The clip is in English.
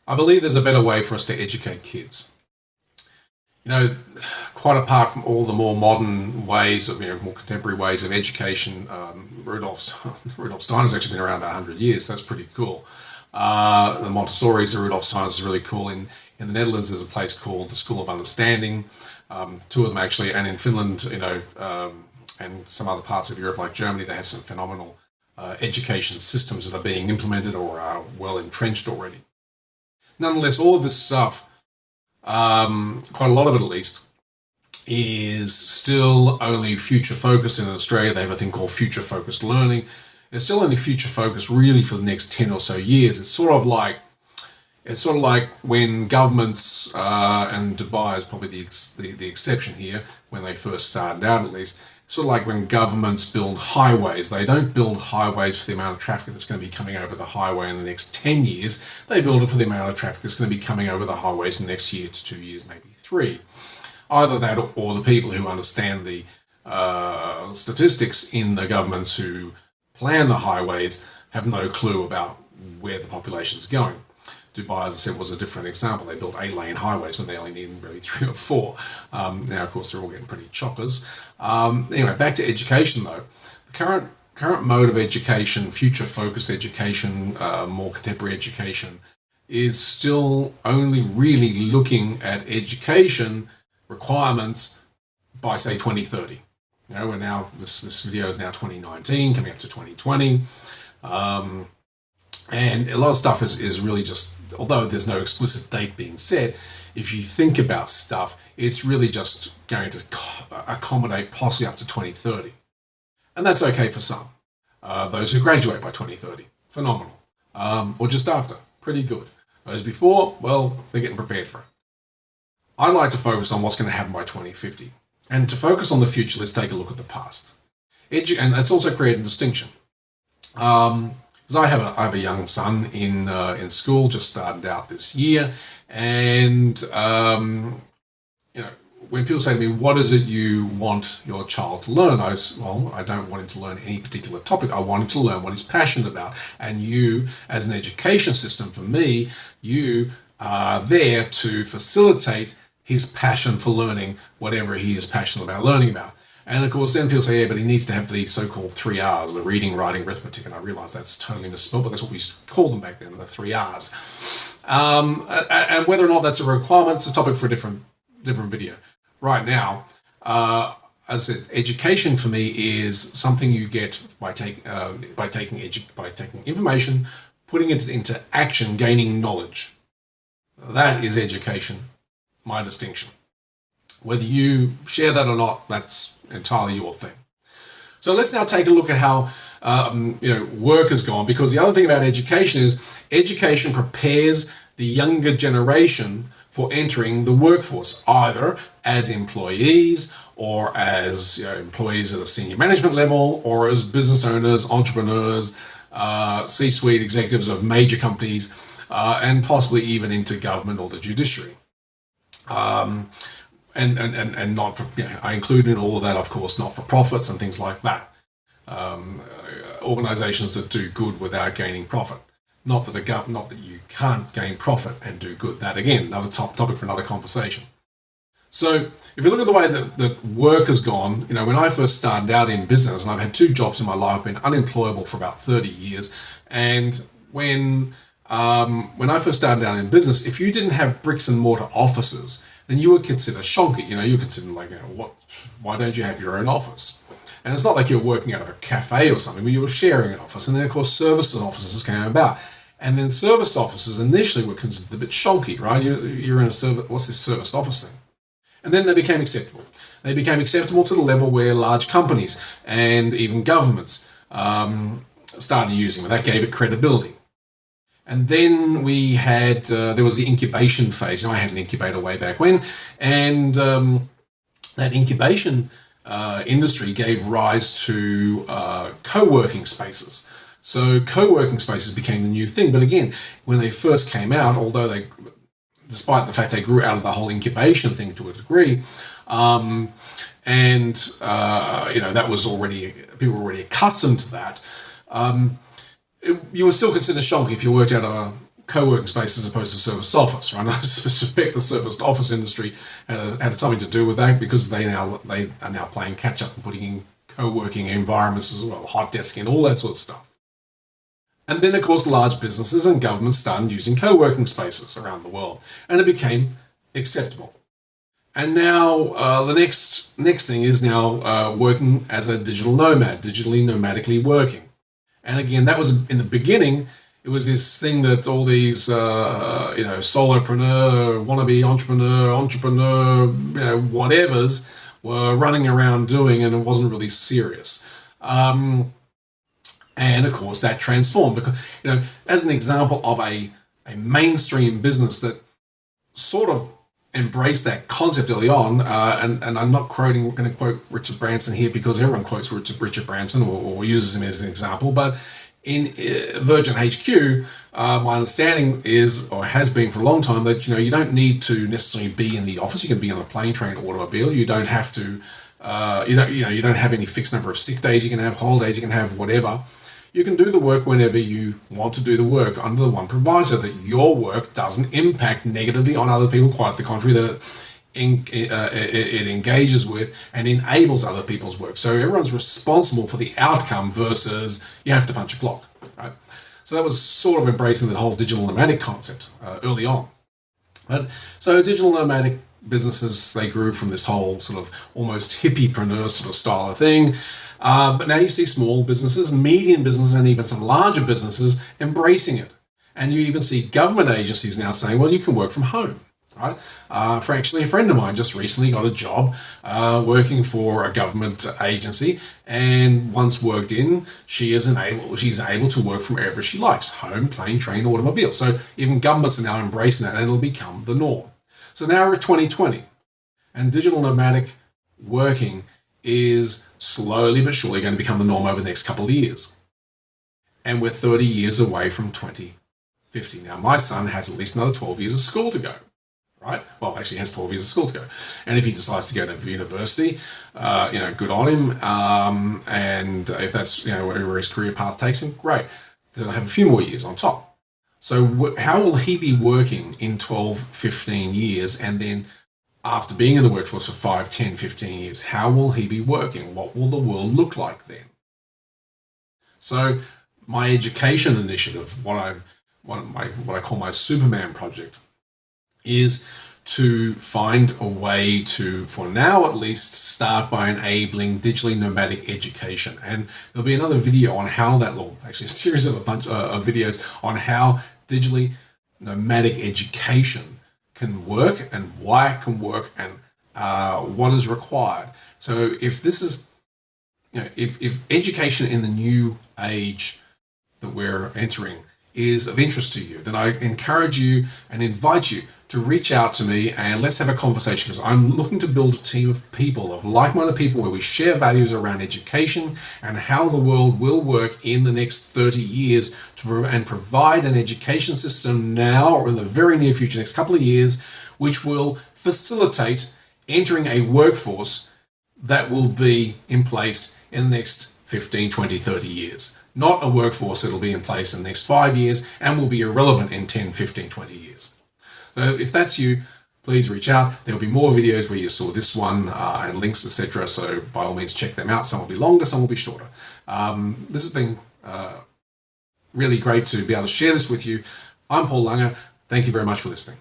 I believe there's a better way for us to educate kids. You know, quite apart from all the more modern ways of, more contemporary ways of education, Rudolf Steiner's actually been around 100 years. So that's pretty cool. The Montessori's, the Rudolf Steiner's is really cool. In the Netherlands, there's a place called the School of Understanding. Two of them actually, and in Finland, and some other parts of Europe like Germany, they have some phenomenal education systems that are being implemented or are well entrenched already. Nonetheless, all of this stuff, quite a lot of it at least, is still only future focused. In Australia, they have a thing called future focused learning. It's still only future focused really for the next 10 or so years. It's sort of like when governments, and Dubai is probably the exception here, when they first started out at least, it's sort of like when governments build highways. They don't build highways for the amount of traffic that's going to be coming over the highway in the next 10 years. They build it for the amount of traffic that's going to be coming over the highways in the next year to 2 years, maybe 3. Either that or the people who understand the statistics in the governments who plan the highways have no clue about where the population is going. Dubai, as I said, was a different example. They built 8-lane highways when they only needed really 3 or 4. Now, of course, they're all getting pretty chockers. Anyway, back to education, though. The current mode of education, future-focused education, more contemporary education, is still only really looking at education requirements by, say, 2030. We're now, this video is now 2019, coming up to 2020. And a lot of stuff is really just, although there's no explicit date being set, if you think about stuff, it's really just going to accommodate possibly up to 2030. And that's okay for some. Those who graduate by 2030, phenomenal. Or just after, pretty good. Those before, well, they're getting prepared for it. I'd like to focus on what's going to happen by 2050. And to focus on the future, let's take a look at the past. And it's also created a distinction. Because I have a young son in school, just started out this year, and when people say to me, "What is it you want your child to learn?" I don't want him to learn any particular topic. I want him to learn what he's passionate about. And you, as an education system, for me, you are there to facilitate his passion for learning whatever he is passionate about learning about. And of course, then people say, yeah, but he needs to have the so-called 3 R's, the reading, writing, arithmetic. And I realize that's totally misspelled, but that's what we used to call them back then, the 3 R's. And whether or not that's a requirement, it's a topic for a different video. Right now, as I said, education for me is something you get by taking information, putting it into action, gaining knowledge. That is education, my distinction. Whether you share that or not, that's entirely your thing. So let's now take a look at how work has gone, because the other thing about education is education prepares the younger generation for entering the workforce, either as employees or as employees at a senior management level, or as business owners, entrepreneurs, C-suite executives of major companies, and possibly even into government or the judiciary. And not for, I include in all of that, of course, not-for-profits and things like that. Organizations that do good without gaining profit. Not that you can't gain profit and do good. That, again, another topic for another conversation. So if you look at the way that work has gone, when I first started out in business, and I've had 2 jobs in my life, I've been unemployable for about 30 years. And when I first started out in business, if you didn't have bricks and mortar offices, then you would consider shonky. You would consider why don't you have your own office? And it's not like you're working out of a cafe or something, but you were sharing an office. And then, of course, service offices came about. And then service offices initially were considered a bit shonky, right? You're in a service, what's this service office thing? And then they became acceptable. They became acceptable to the level where large companies and even governments started using them. That gave it credibility. And then we had, there was the incubation phase. I had an incubator way back when, and that incubation industry gave rise to co-working spaces. So co-working spaces became the new thing. But again, when they first came out, although despite the fact they grew out of the whole incubation thing to a degree, that was already, people were already accustomed to that, you were still considered shonky if you worked out of a co-working space as opposed to serviced office, right? I suspect the serviced office industry had something to do with that, because they are now playing catch up and putting in co-working environments as well, hot desking and all that sort of stuff. And then, of course, large businesses and governments started using co-working spaces around the world, and it became acceptable. And now the next thing is now working as a digital nomad, digitally nomadically working. And again, that was in the beginning. It was this thing that all these solopreneur, wannabe entrepreneur, whatevers were running around doing, and it wasn't really serious. And of course, that transformed, because as an example of a mainstream business that sort of embraced that concept early on, and I'm not going to quote Richard Branson here, because everyone quotes Richard Branson or uses him as an example, but in Virgin HQ, my understanding is, or has been for a long time, that you don't need to necessarily be in the office. You can be on a plane, train, automobile. You don't have to, you don't have any fixed number of sick days. You can have holidays. You can have whatever. You can do the work whenever you want to do the work, under the one proviso that your work doesn't impact negatively on other people. Quite the contrary, that it engages with and enables other people's work. So everyone's responsible for the outcome versus you have to punch a clock, right? So that was sort of embracing the whole digital nomadic concept early on. So digital nomadic businesses, they grew from this whole sort of almost hippiepreneur sort of style of thing. But now you see small businesses, medium businesses, and even some larger businesses embracing it. And you even see government agencies now saying, well, you can work from home, right? For actually, a friend of mine just recently got a job working for a government agency, and once worked in, she's able to work from wherever she likes, home, plane, train, automobile. So even governments are now embracing that, and it'll become the norm. So now we're at 2020, and digital nomadic working is slowly but surely going to become the norm over the next couple of years. And we're 30 years away from 2050. Now, my son has at least another 12 years of school to go, right? Well, actually, he has 12 years of school to go. And if he decides to go to university, good on him. And if that's, where his career path takes him, great. Then he'll have a few more years on top. So how will he be working in 12, 15 years, and then after being in the workforce for 5, 10, 15 years, how will he be working? What will the world look like then? So my education initiative, what I call my Superman project, is to find a way to, for now at least, start by enabling digitally nomadic education. And there'll be another video on how that will, actually a series of a bunch of videos on how digitally nomadic education can work and why it can work and what is required. So if this is, if education in the new age that we're entering is of interest to you, then I encourage you and invite you to reach out to me and let's have a conversation, because I'm looking to build a team of people, of like-minded people, where we share values around education and how the world will work in the next 30 years and provide an education system now or in the very near future, next couple of years, which will facilitate entering a workforce that will be in place in the next 15, 20, 30 years. Not a workforce that will be in place in the next 5 years and will be irrelevant in 10, 15, 20 years. So if that's you, please reach out. There'll be more videos where you saw this one and links, etc. So by all means, check them out. Some will be longer, some will be shorter. This has been really great to be able to share this with you. I'm Paul Langer. Thank you very much for listening.